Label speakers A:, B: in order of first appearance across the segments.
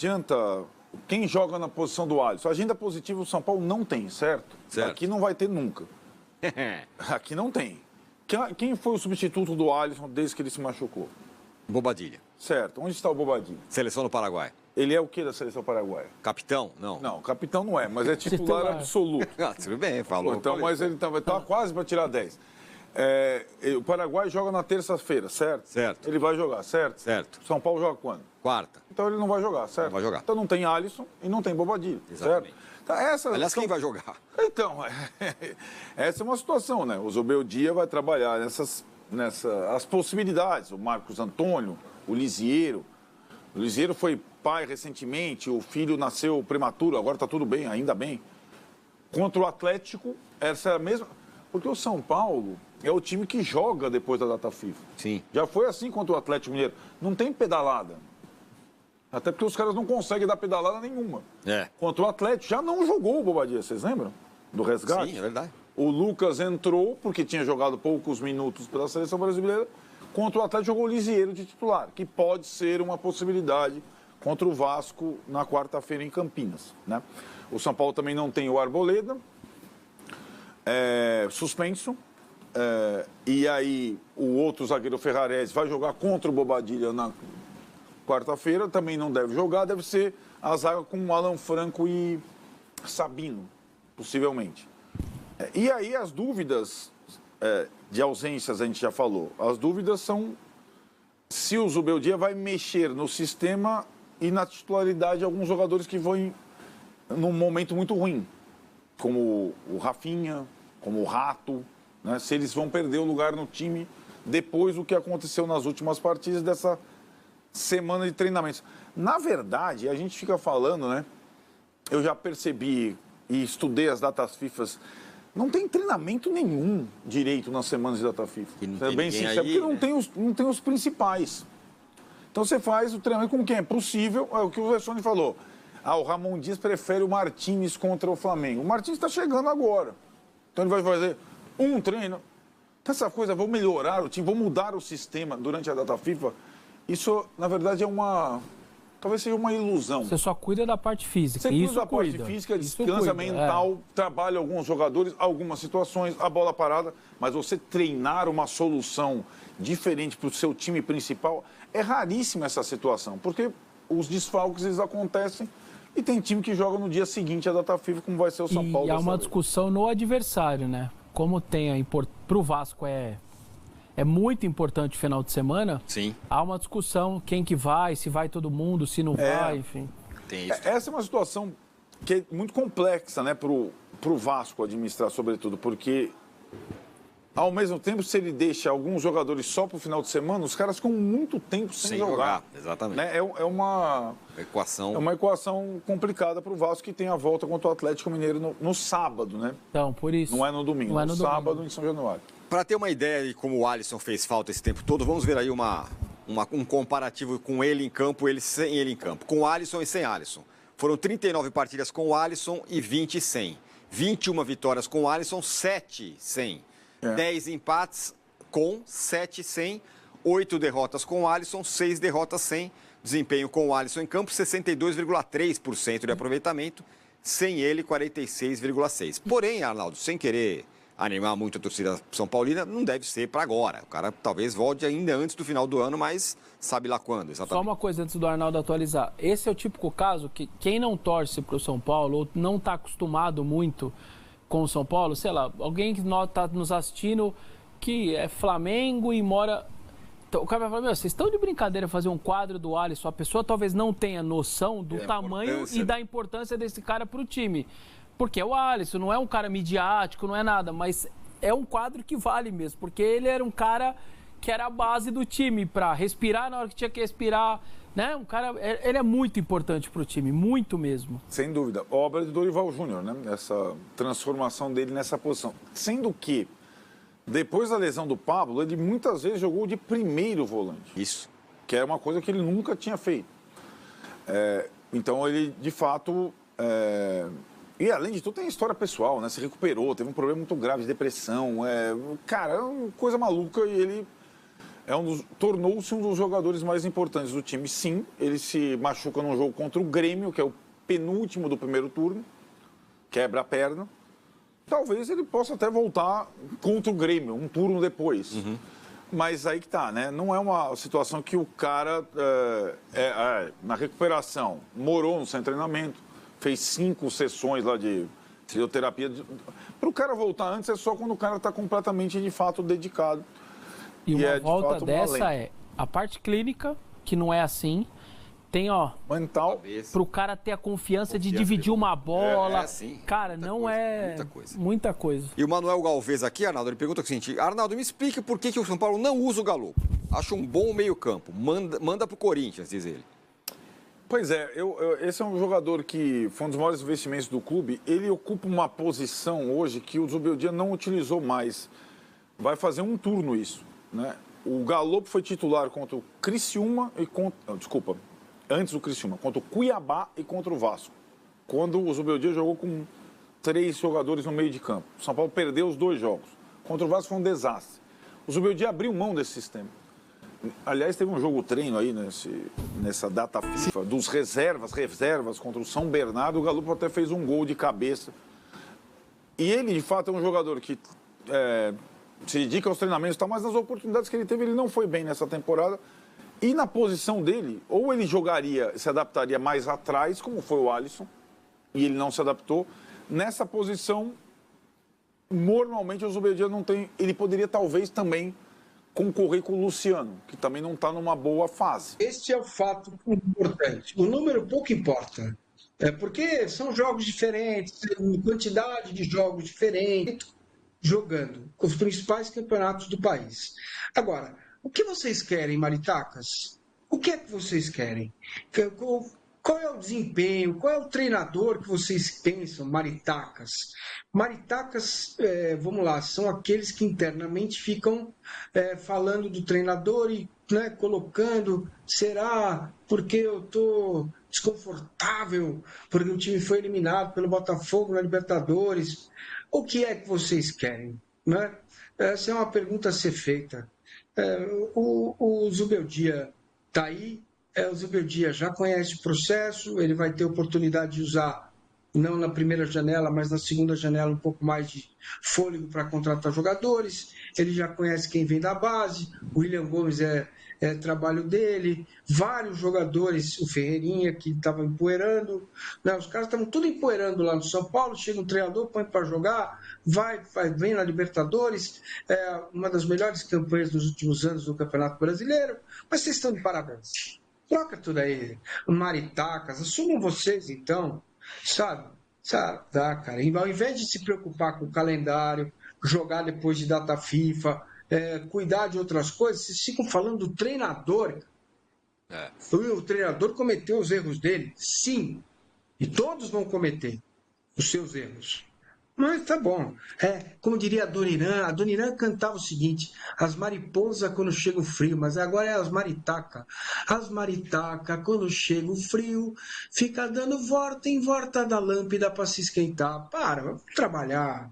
A: adianta quem joga na posição do Alisson. Agenda positiva o São Paulo não tem, certo? Aqui não vai ter nunca. Aqui não tem. Quem foi o substituto do Alisson desde que ele se machucou?
B: Bobadilha.
A: Certo. Onde está o Bobadilha?
B: Seleção do Paraguai.
A: Ele é o que da seleção paraguaia?
B: Capitão? Não.
A: Não, capitão não é, mas é titular absoluto.
B: Tudo bem, falou.
A: Então, mas ele está quase para tirar 10. O Paraguai joga na terça-feira, certo?
B: Certo.
A: Ele vai jogar, certo?
B: Certo.
A: São Paulo joga quando?
B: Quarta.
A: Então ele não vai jogar, certo?
B: Não vai jogar.
A: Então não tem Alisson e não tem Bobadilha,
B: Exatamente.
A: certo? Então,
B: Aliás, quem vai jogar?
A: Então, essa é uma situação, né? O Zubeldia vai trabalhar as possibilidades. O Marcos Antônio, o Lisieiro. O Lisieiro foi pai recentemente, o filho nasceu prematuro, agora está tudo bem, ainda bem. Contra o Atlético, essa é a mesma... Porque o São Paulo é o time que joga depois da data FIFA.
B: Sim.
A: Já foi assim contra o Atlético Mineiro. Não tem pedalada. Até porque os caras não conseguem dar pedalada nenhuma. Contra o Atlético, já não jogou o Bobadilha, vocês lembram? Do resgate?
B: Sim, é verdade.
A: O Lucas entrou, porque tinha jogado poucos minutos pela seleção brasileira. Contra o Atlético jogou o Lisieiro de titular, que pode ser uma possibilidade contra o Vasco na quarta-feira em Campinas, né? O São Paulo também não tem o Arboleda, suspenso. E aí o outro zagueiro Ferrarese vai jogar contra o Bobadilha na quarta-feira, também não deve jogar, deve ser a zaga com Alan Franco e Sabino, possivelmente. E aí as dúvidas de ausências, a gente já falou, as dúvidas são se o Zubeldia vai mexer no sistema e na titularidade de alguns jogadores que vão num momento muito ruim, como o Rafinha, como o Rato, né? Se eles vão perder o lugar no time depois do que aconteceu nas últimas partidas dessa semana de treinamentos. Na verdade, a gente fica falando, né? Eu já percebi e estudei as datas FIFAs, não tem treinamento nenhum direito nas semanas de data FIFA. É bem sincero, porque não tem os principais. Então você faz o treinamento com quem é possível, é o que o Vessone falou. O Ramon Dias prefere o Martínez contra o Flamengo. O Martínez está chegando agora. Então ele vai fazer um treino. Então essa coisa, vou melhorar o time, vou mudar o sistema durante a data FIFA. Isso, na verdade, talvez seja uma ilusão.
C: Você só cuida da parte física.
A: Você cuida da parte física, descansa mental, trabalha alguns jogadores, algumas situações, a bola parada, mas você treinar uma solução diferente para o seu time principal, é raríssima essa situação, porque os desfalques eles acontecem e tem time que joga no dia seguinte a data FIFA, como vai ser o São Paulo.
C: E há uma discussão no adversário, né? Como tem para o Vasco é muito importante o final de semana.
B: Sim.
C: Há uma discussão, quem que vai, se vai todo mundo, se não vai, enfim.
B: Tem isso.
A: Essa é uma situação que é muito complexa, né, pro Vasco administrar, sobretudo, porque ao mesmo tempo, se ele deixa alguns jogadores só pro final de semana, os caras ficam muito tempo sem jogar.
B: Exatamente.
A: Né? É uma equação complicada pro Vasco, que tem a volta contra o Atlético Mineiro no sábado, né?
C: Então, por isso.
A: Não é no domingo, no sábado em São Januário.
B: Para ter uma ideia de como o Alisson fez falta esse tempo todo, vamos ver aí um comparativo com ele em campo, ele sem ele em campo. Com o Alisson e sem Alisson. Foram 39 partidas com o Alisson e 20 sem. 21 vitórias com o Alisson, 7 sem. 10 empates com, 7 sem. 8 derrotas com o Alisson, 6 derrotas sem. Desempenho com o Alisson em campo, 62,3% de aproveitamento. Sem ele, 46,6%. Porém, Arnaldo, sem querer animar muito a torcida São Paulina, não deve ser para agora. O cara talvez volte ainda antes do final do ano, mas sabe lá quando, exatamente.
C: Só uma coisa antes do Arnaldo atualizar. Esse é o típico caso que quem não torce para o São Paulo ou não está acostumado muito com o São Paulo, sei lá, alguém que está nos assistindo que é Flamengo e mora... Então, o cara vai falar, vocês estão de brincadeira fazer um quadro do Alisson, a pessoa talvez não tenha noção do tamanho e da importância desse cara para o time. Porque é o Alisson, não é um cara midiático, não é nada, mas é um quadro que vale mesmo, porque ele era um cara que era a base do time para respirar na hora que tinha que respirar, né? Um cara, ele é muito importante para o time, muito mesmo.
A: Sem dúvida. Obra de Dorival Júnior, né? Essa transformação dele nessa posição. Sendo que, depois da lesão do Pablo, ele muitas vezes jogou de primeiro volante.
B: Isso.
A: Que era uma coisa que ele nunca tinha feito. Então, ele, de fato... E, além de tudo, tem história pessoal, né? Se recuperou, teve um problema muito grave de depressão. Cara, é uma coisa maluca e ele tornou-se um dos jogadores mais importantes do time. Sim, ele se machuca num jogo contra o Grêmio, que é o penúltimo do primeiro turno, quebra a perna. Talvez ele possa até voltar contra o Grêmio, um turno depois. Mas aí que tá, né? Não é uma situação que o cara, na recuperação, morou no seu treinamento, fez 5 sessões lá de fisioterapia. Para o cara voltar antes é só quando o cara está completamente, de fato, dedicado.
C: E uma volta dessa a parte clínica, que não é assim. Tem,
A: mental.
C: Para o cara ter a confiança de dividir uma bola. Cara,
B: muita
C: não
B: coisa,
C: é muita coisa.
B: E o Manuel Galvez aqui, Arnaldo, ele pergunta o seguinte: Arnaldo, me explique por que o São Paulo não usa o Galo. Acho um bom meio-campo. Manda pro Corinthians, diz ele.
A: Pois é, esse é um jogador que foi um dos maiores investimentos do clube. Ele ocupa uma posição hoje que o Zubeldia não utilizou mais. Vai fazer um turno isso, né? O Galo foi titular contra o Criciúma e antes do Criciúma, contra o Cuiabá e contra o Vasco. Quando o Zubeldia jogou com 3 jogadores no meio de campo. O São Paulo perdeu os 2 jogos. Contra o Vasco foi um desastre. O Zubeldia abriu mão desse sistema. Aliás, teve um jogo treino aí nessa data FIFA dos reservas contra o São Bernardo. O Galo até fez um gol de cabeça. E ele, de fato, é um jogador que se dedica aos treinamentos, mas nas oportunidades que ele teve, ele não foi bem nessa temporada. E na posição dele, ou ele se adaptaria mais atrás, como foi o Alisson, e ele não se adaptou. Nessa posição, normalmente o Zubeldia não tem. Ele poderia talvez também concorrer com o Luciano, que também não está numa boa fase.
D: Este é o fato importante. O número pouco importa. Porque são jogos diferentes, quantidade de jogos diferentes, jogando os principais campeonatos do país. Agora, o que vocês querem, maritacas? O que é que vocês querem? Qual é o desempenho? Qual é o treinador que vocês pensam, maritacas? Maritacas, vamos lá, são aqueles que internamente ficam falando do treinador e colocando, será porque eu estou desconfortável, porque o time foi eliminado pelo Botafogo na Libertadores? O que é que vocês querem? Né? Essa é uma pergunta a ser feita. O Zubeldia está aí, o Zubeldia já conhece o processo, ele vai ter oportunidade de usar, não na primeira janela, mas na segunda janela, um pouco mais de fôlego para contratar jogadores. Ele já conhece quem vem da base, o William Gomes é trabalho dele, vários jogadores, o Ferreirinha, que estava empoeirando, né? Os caras estavam tudo empoeirando lá no São Paulo, chega um treinador, põe para jogar, vem na Libertadores, uma das melhores campanhas dos últimos anos do Campeonato Brasileiro, mas vocês estão de parabéns. Troca tudo aí, maritacas, assumam vocês então, sabe, cara, ao invés de se preocupar com o calendário, jogar depois de data FIFA, cuidar de outras coisas, vocês ficam falando do treinador. O treinador cometeu os erros dele, sim, e todos vão cometer os seus erros. Mas tá bom. Como diria a Dona Irã cantava o seguinte: as mariposas quando chega o frio, mas agora é as maritaca. As maritaca quando chega o frio, fica dando volta em volta da lâmpada para se esquentar. Vamos trabalhar.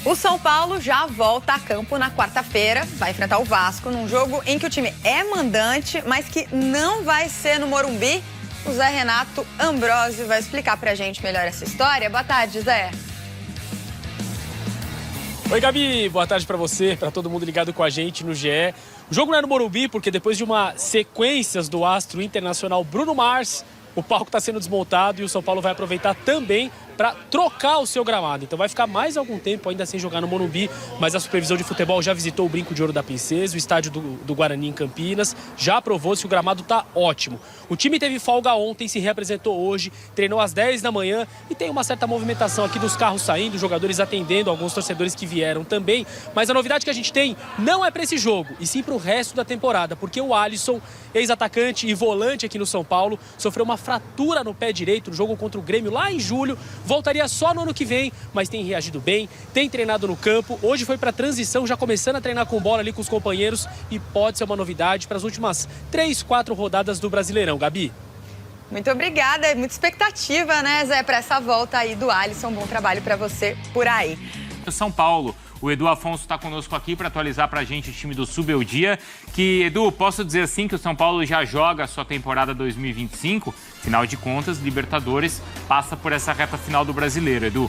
E: O São Paulo já volta a campo na quarta-feira, vai enfrentar o Vasco num jogo em que o time é mandante, mas que não vai ser no Morumbi. O Zé Renato Ambrosio vai explicar pra gente melhor essa história. Boa tarde, Zé.
F: Oi, Gabi, boa tarde para você, para todo mundo ligado com a gente no GE. O jogo não é no Morumbi porque depois de uma sequência do astro internacional Bruno Mars, o palco está sendo desmontado e o São Paulo vai aproveitar também para trocar o seu gramado. Então vai ficar mais algum tempo ainda sem jogar no Morumbi, mas a Supervisão de Futebol já visitou o Brinco de Ouro da Princesa, o estádio do Guarani em Campinas, já aprovou se o gramado está ótimo. O time teve folga ontem, se reapresentou hoje, treinou às 10 da manhã e tem uma certa movimentação aqui dos carros saindo, jogadores atendendo, alguns torcedores que vieram também. Mas a novidade que a gente tem não é para esse jogo, e sim para o resto da temporada, porque o Alisson, ex-atacante e volante aqui no São Paulo, sofreu uma fratura no pé direito no jogo contra o Grêmio lá em julho, voltaria só no ano que vem, mas tem reagido bem, tem treinado no campo, hoje foi para transição, já começando a treinar com bola ali com os companheiros e pode ser uma novidade para as últimas 3, 4 rodadas do Brasileirão. Gabi.
E: Muito obrigada, muita expectativa, né, Zé, para essa volta aí do Alisson. Bom trabalho para você por aí.
G: São Paulo. O Edu Afonso está conosco aqui para atualizar para a gente o time do Zubeldia. Que, Edu, posso dizer assim que o São Paulo já joga a sua temporada 2025? Afinal de contas, Libertadores passa por essa reta final do Brasileiro, Edu.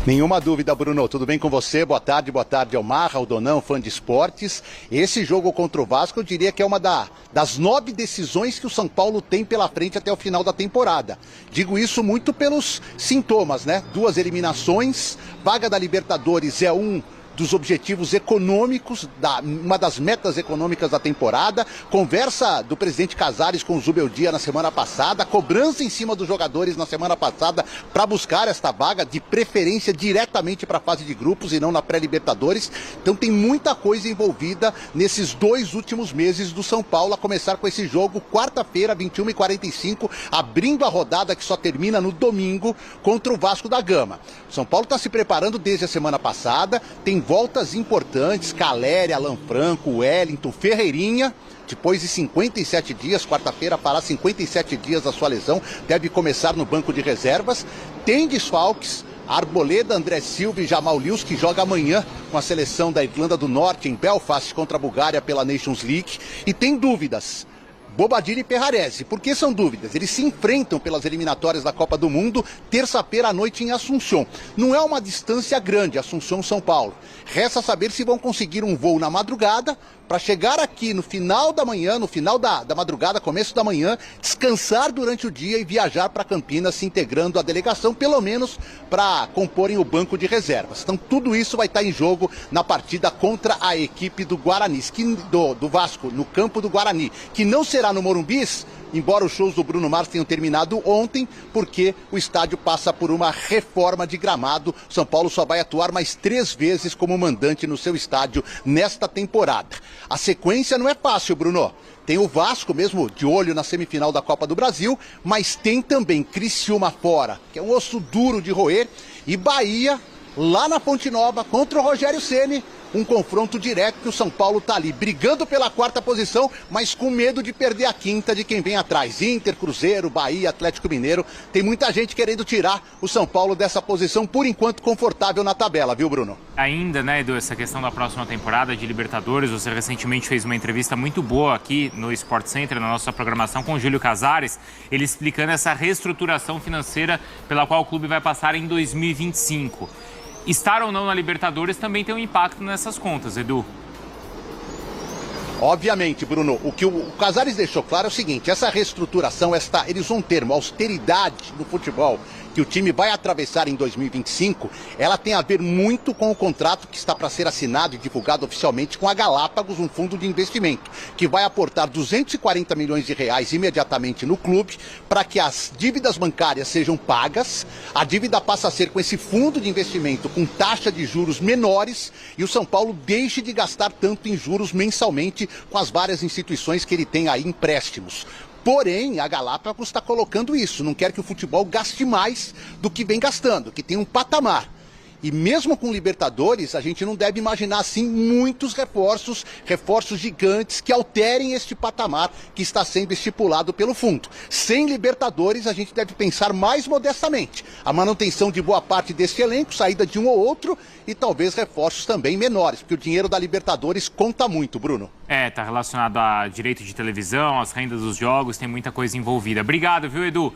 H: Nenhuma dúvida, Bruno. Tudo bem com você? Boa tarde, Elmar, Aldonão, fã de esportes. Esse jogo contra o Vasco, eu diria que é uma das 9 decisões que o São Paulo tem pela frente até o final da temporada. Digo isso muito pelos sintomas, né? 2 eliminações, vaga da Libertadores é um dos objetivos econômicos, uma das metas econômicas da temporada, conversa do presidente Casares com o Zubeldia na semana passada, cobrança em cima dos jogadores na semana passada para buscar esta vaga, de preferência diretamente para a fase de grupos e não na pré-Libertadores. Então tem muita coisa envolvida nesses 2 últimos meses do São Paulo, a começar com esse jogo, quarta-feira, 21h45, abrindo a rodada que só termina no domingo contra o Vasco da Gama. O São Paulo está se preparando desde a semana passada, tem voltas importantes, Caleri, Alan Franco, Wellington, Ferreirinha, depois de 57 dias, quarta-feira fará 57 dias da sua lesão, deve começar no banco de reservas. Tem desfalques, Arboleda, André Silva e Jamal Lewis, que joga amanhã com a seleção da Irlanda do Norte em Belfast contra a Bulgária pela Nations League. E tem dúvidas, Bobadilla e Ferrarese. Por que são dúvidas? Eles se enfrentam pelas eliminatórias da Copa do Mundo, terça-feira à noite em Assunção. Não é uma distância grande, Assunção-São Paulo. Resta saber se vão conseguir um voo na madrugada, para chegar aqui no final da manhã, no final da madrugada, começo da manhã, descansar durante o dia e viajar para Campinas, se integrando à delegação, pelo menos para comporem o banco de reservas. Então tudo isso vai estar em jogo na partida contra a equipe do Guarani, do Vasco, no campo do Guarani, que não será no Morumbi, embora os shows do Bruno Mars tenham terminado ontem, porque o estádio passa por uma reforma de gramado. São Paulo só vai atuar mais 3 vezes como mandante no seu estádio nesta temporada. A sequência não é fácil, Bruno. Tem o Vasco mesmo de olho na semifinal da Copa do Brasil, mas tem também Criciúma fora, que é um osso duro de roer, e Bahia lá na Fonte Nova contra o Rogério Ceni. Um confronto direto que o São Paulo está ali brigando pela 4ª posição, mas com medo de perder a 5ª de quem vem atrás. Inter, Cruzeiro, Bahia, Atlético Mineiro. Tem muita gente querendo tirar o São Paulo dessa posição, por enquanto confortável na tabela, viu, Bruno?
G: Ainda, né, Edu, essa questão da próxima temporada de Libertadores, você recentemente fez uma entrevista muito boa aqui no Sport Center, na nossa programação, com o Júlio Casares, ele explicando essa reestruturação financeira pela qual o clube vai passar em 2025. Estar ou não na Libertadores também tem um impacto nessas contas, Edu.
H: Obviamente, Bruno, o que o Casares deixou claro é o seguinte: essa reestruturação, eles usam um termo, austeridade no futebol, que o time vai atravessar em 2025, ela tem a ver muito com o contrato que está para ser assinado e divulgado oficialmente com a Galápagos, um fundo de investimento, que vai aportar 240 milhões de reais imediatamente no clube, para que as dívidas bancárias sejam pagas. A dívida passa a ser com esse fundo de investimento com taxa de juros menores, e o São Paulo deixe de gastar tanto em juros mensalmente com as várias instituições que ele tem aí empréstimos. Porém, a Galápagos está colocando isso, não quer que o futebol gaste mais do que vem gastando, que tem um patamar. E mesmo com Libertadores, a gente não deve imaginar assim muitos reforços gigantes que alterem este patamar que está sendo estipulado pelo fundo. Sem Libertadores, a gente deve pensar mais modestamente. A manutenção de boa parte deste elenco, saída de um ou outro e talvez reforços também menores, porque o dinheiro da Libertadores conta muito, Bruno.
G: Tá relacionado a direito de televisão, as rendas dos jogos, tem muita coisa envolvida. Obrigado, viu, Edu?